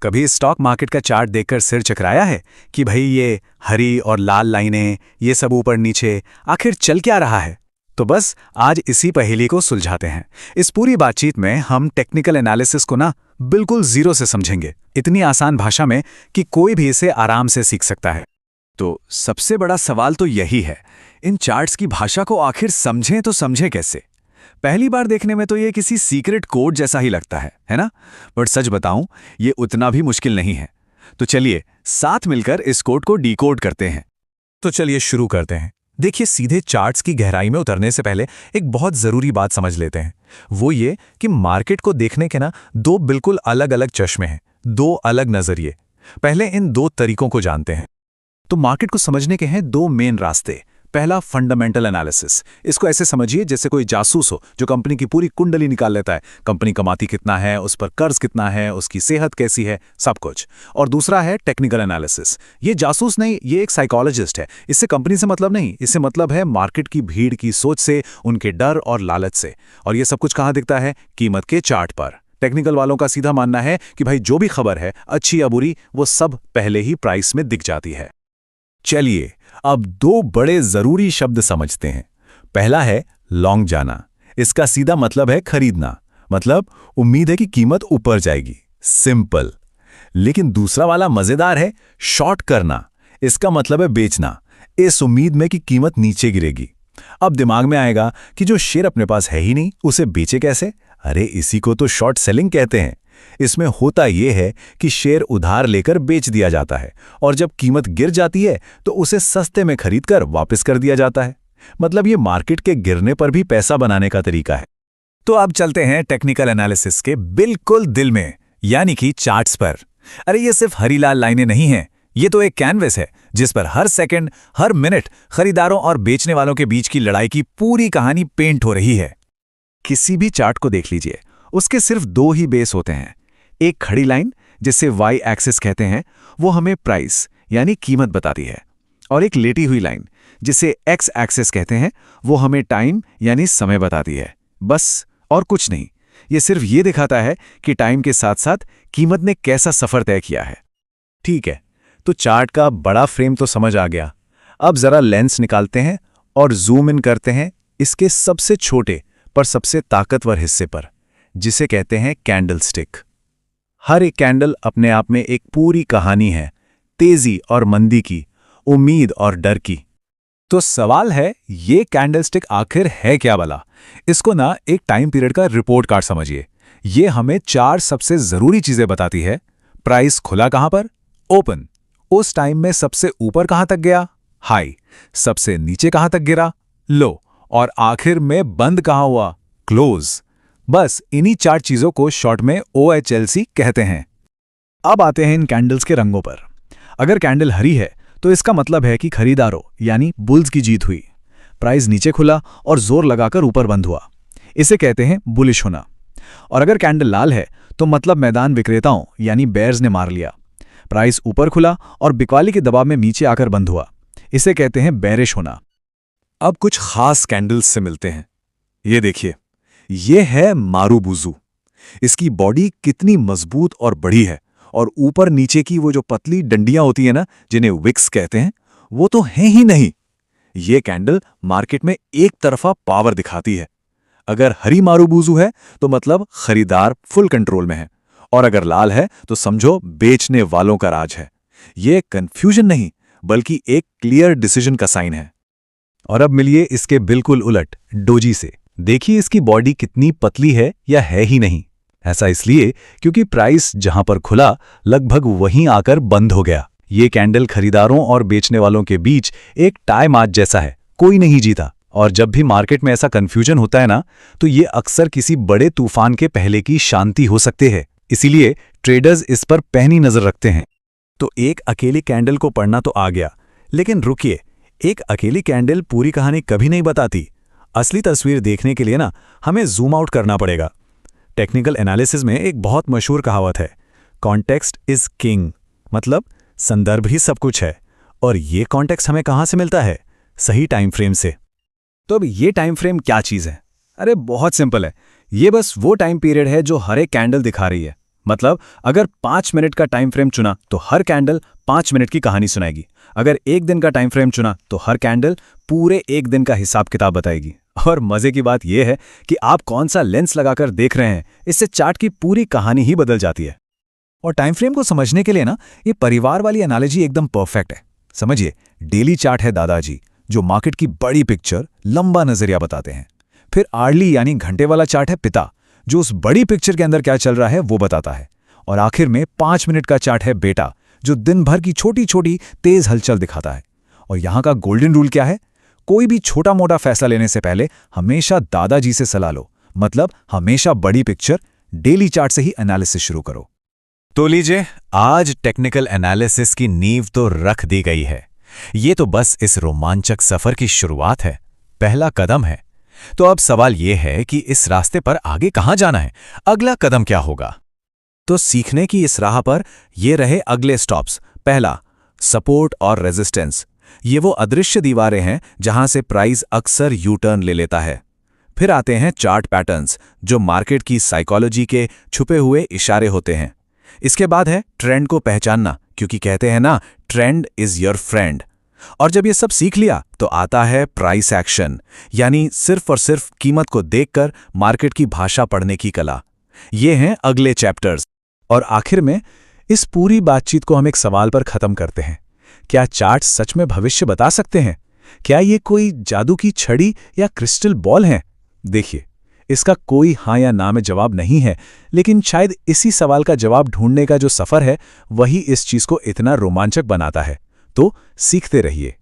कभी stock market का chart देखकर सिर चकराया है कि भाई ये हरी और लाल लाइनें, ये सब ऊपर नीचे आखिर चल क्या रहा है? तो बस आज इसी पहेली को सुलझाते हैं। इस पूरी बातचीत में हम टेक्निकल एनालिसिस को ना बिल्कुल जीरो से समझेंगे, इतनी आसान भाषा में कि कोई भी इसे आराम से सीख सकता है। तो सबसे बड़ा सवाल तो यही है, इन चार्ट्स की भाषा को आखिर समझें तो समझें कैसे? पहली बार देखने में तो ये किसी सीक्रेट कोड जैसा ही लगता है ना? बट सच बताऊं, ये उतना भी मुश्किल नहीं है। तो चलिए साथ मिलकर इस कोड को डिकोड करते हैं। तो चलिए शुरू करते हैं। देखिए, सीधे चार्ट्स की गहराई में उतरने से पहले एक बहुत ज़रूरी बात समझ लेते हैं। वो ये कि मार्केट को देखने के ना दो बिल्कुल अलग अलग चश्मे हैं, दो अलग नज़रिए। पहले इन दो तरीकों को जानते हैं। तो मार्केट को समझने के हैं दो मेन रास्ते। पहला, फंडामेंटल एनालिसिस। इसको ऐसे समझिए जैसे कोई जासूस हो जो कंपनी की पूरी कुंडली निकाल लेता है। कंपनी कमाती कितना है, उस पर कर्ज कितना है, उसकी सेहत कैसी है, सब कुछ। और दूसरा है टेक्निकल एनालिसिस। ये जासूस नहीं, ये एक साइकोलॉजिस्ट है। इससे कंपनी से मतलब नहीं, इससे मतलब है मार्केट की भीड़ की सोच से, उनके डर और लालच से। और ये सब कुछ कहाँ दिखता है? कीमत के चार्ट पर। टेक्निकल वालों का सीधा मानना है कि भाई जो भी खबर है, अच्छी या बुरी, वो सब पहले ही प्राइस में दिख जाती है। चलिए अब दो बड़े जरूरी शब्द समझते हैं। पहला है लॉन्ग जाना। इसका सीधा मतलब है खरीदना, मतलब उम्मीद है कि कीमत ऊपर जाएगी, सिंपल। लेकिन दूसरा वाला मजेदार है शॉर्ट करना। इसका मतलब है बेचना, इस उम्मीद में कि कीमत नीचे गिरेगी। अब दिमाग में आएगा कि जो शेयर अपने पास है ही नहीं, उसे बेचे कैसे? अरे इसी को तो शॉर्ट सेलिंग कहते हैं। इसमें होता यह है कि शेयर उधार लेकर बेच दिया जाता है और जब कीमत गिर जाती है तो उसे सस्ते में खरीदकर वापस कर दिया जाता है। मतलब ये मार्केट के गिरने पर भी पैसा बनाने का तरीका है। तो अब चलते हैं टेक्निकल एनालिसिस के बिल्कुल दिल में, यानी कि चार्ट्स पर। अरे ये सिर्फ हरी लाल लाइनें नहीं हैं, ये तो एक कैनवस है जिस पर हर सेकंड, हर मिनट खरीदारों और बेचने वालों के बीच की लड़ाई की पूरी कहानी पेंट हो रही है। किसी भी चार्ट को देख लीजिए, उसके सिर्फ दो ही बेस होते हैं। एक खड़ी लाइन जिसे वाई एक्सिस कहते हैं, वो हमें प्राइस यानी कीमत बताती है, और एक लेटी हुई लाइन जिसे एक्स एक्सिस कहते हैं, वो हमें टाइम यानी समय बताती है। बस और कुछ नहीं, ये सिर्फ ये दिखाता है कि टाइम के साथ साथ कीमत ने कैसा सफर तय किया है। ठीक है, तो चार्ट का बड़ा फ्रेम तो समझ आ गया। अब जरा लेंस निकालते हैं और जूम इन करते हैं इसके सबसे छोटे पर सबसे ताकतवर हिस्से पर, जिसे कहते हैं कैंडलस्टिक। हर एक कैंडल अपने आप में एक पूरी कहानी है, तेजी और मंदी की, उम्मीद और डर की। तो सवाल है, ये कैंडलस्टिक आखिर है क्या भला? इसको ना एक टाइम पीरियड का रिपोर्ट कार्ड समझिए। ये हमें चार सबसे जरूरी चीजें बताती है। प्राइस खुला कहां पर? ओपन। उस टाइम में सबसे ऊपर कहां तक गया? हाई। सबसे नीचे कहां तक गिरा? लो। और आखिर में बंद कहां हुआ? क्लोज। बस इन्हीं चार चीजों को शॉर्ट में OHLC कहते हैं। अब आते हैं इन कैंडल्स के रंगों पर। अगर कैंडल हरी है तो इसका मतलब है कि खरीदारों यानी बुल्स की जीत हुई। प्राइस नीचे खुला और जोर लगाकर ऊपर बंद हुआ, इसे कहते हैं बुलिश होना। और अगर कैंडल लाल है तो मतलब मैदान विक्रेताओं यानी बेयर्स ने मार लिया। प्राइस ऊपर खुला और बिकवाली के दबाव में नीचे आकर बंद हुआ, इसे कहते हैं बेरिश होना। अब कुछ खास कैंडल्स से मिलते हैं। ये देखिए, ये है मारूबुजू। इसकी बॉडी कितनी मजबूत और बड़ी है, और ऊपर नीचे की वो जो पतली डंडियां होती है ना, जिन्हें विक्स कहते हैं, वो तो हैं ही नहीं। ये कैंडल मार्केट में एक तरफा पावर दिखाती है। अगर हरी मारूबुजू है तो मतलब खरीदार फुल कंट्रोल में है, और अगर लाल है तो समझो बेचने वालों का राज है। ये कंफ्यूजन नहीं बल्कि एक क्लियर डिसीजन का साइन है। और अब मिलिए इसके बिल्कुल उलट डोजी से। देखिए इसकी बॉडी कितनी पतली है या है ही नहीं। ऐसा इसलिए क्योंकि प्राइस जहां पर खुला लगभग वहीं आकर बंद हो गया। ये कैंडल खरीदारों और बेचने वालों के बीच एक टाई मैच जैसा है, कोई नहीं जीता। और जब भी मार्केट में ऐसा कंफ्यूजन होता है ना, तो ये अक्सर किसी बड़े तूफान के पहले की शांति हो सकते हैं। इसीलिए ट्रेडर्स इस पर पैनी नजर रखते हैं। तो एक अकेली कैंडल को पढ़ना तो आ गया, लेकिन रुकिए, एक अकेली कैंडल पूरी कहानी कभी नहीं बताती। असली तस्वीर देखने के लिए ना हमें जूम आउट करना पड़ेगा। टेक्निकल एनालिसिस में एक बहुत मशहूर कहावत है, कॉन्टेक्स्ट इज किंग, मतलब संदर्भ ही सब कुछ है। और ये कॉन्टेक्स्ट हमें कहां से मिलता है? सही टाइम फ्रेम से। तो अब ये टाइम फ्रेम क्या चीज है? अरे बहुत सिंपल है, ये बस वो टाइम पीरियड है जो हर एक कैंडल दिखा रही है। मतलब अगर 5 मिनट का टाइम फ्रेम चुना तो हर कैंडल 5 मिनट की कहानी सुनाएगी। अगर 1 दिन का टाइम फ्रेम चुना तो हर कैंडल पूरे 1 दिन का हिसाब किताब बताएगी। और मजे की बात यह है कि आप कौन सा लेंस लगाकर देख रहे हैं, इससे चार्ट की पूरी कहानी ही बदल जाती है। और टाइम फ्रेम को समझने के लिए ना, ये परिवार वाली एनालॉजी एकदम परफेक्ट है। समझिए, डेली चार्ट है दादाजी, जो मार्केट की बड़ी पिक्चर, लंबा नजरिया बताते हैं। फिर आर्ली यानी घंटे वाला चार्ट है पिता, जो उस बड़ी पिक्चर के अंदर क्या चल रहा है वो बताता है। और आखिर में 5 मिनट का चार्ट है बेटा, जो दिन भर की छोटी छोटी तेज हलचल दिखाता है। और यहां का गोल्डन रूल क्या है? कोई भी छोटा मोटा फैसला लेने से पहले हमेशा दादाजी से सलाह लो। मतलब हमेशा बड़ी पिक्चर, डेली चार्ट से ही एनालिसिस शुरू करो। तो लीजिए, आज टेक्निकल एनालिसिस की नींव तो रख दी गई है। ये तो बस इस रोमांचक सफर की शुरुआत है, पहला कदम है। तो अब सवाल यह है कि इस रास्ते पर आगे कहां जाना है, अगला कदम क्या होगा? तो सीखने की इस राह पर ये रहे अगले स्टॉप्स। पहला, सपोर्ट और रेजिस्टेंस। ये वो अदृश्य दीवारें हैं जहां से प्राइस अक्सर यू टर्न ले लेता है। फिर आते हैं चार्ट पैटर्न्स, जो मार्केट की साइकोलॉजी के छुपे हुए इशारे होते हैं। इसके बाद है ट्रेंड को पहचानना, क्योंकि कहते हैं ना, ट्रेंड इज योर फ्रेंड। और जब ये सब सीख लिया तो आता है प्राइस एक्शन, यानी सिर्फ और सिर्फ कीमत को देखकर मार्केट की भाषा पढ़ने की कला। ये हैं अगले चैप्टर्स। और आखिर में इस पूरी बातचीत को हम एक सवाल पर खत्म करते हैं। क्या चार्ट सच में भविष्य बता सकते हैं? क्या ये कोई जादू की छड़ी या क्रिस्टल बॉल है? देखिए, इसका कोई हाँ या ना में जवाब नहीं है, लेकिन शायद इसी सवाल का जवाब ढूंढने का जो सफर है, वही इस चीज को इतना रोमांचक बनाता है। तो सीखते रहिए।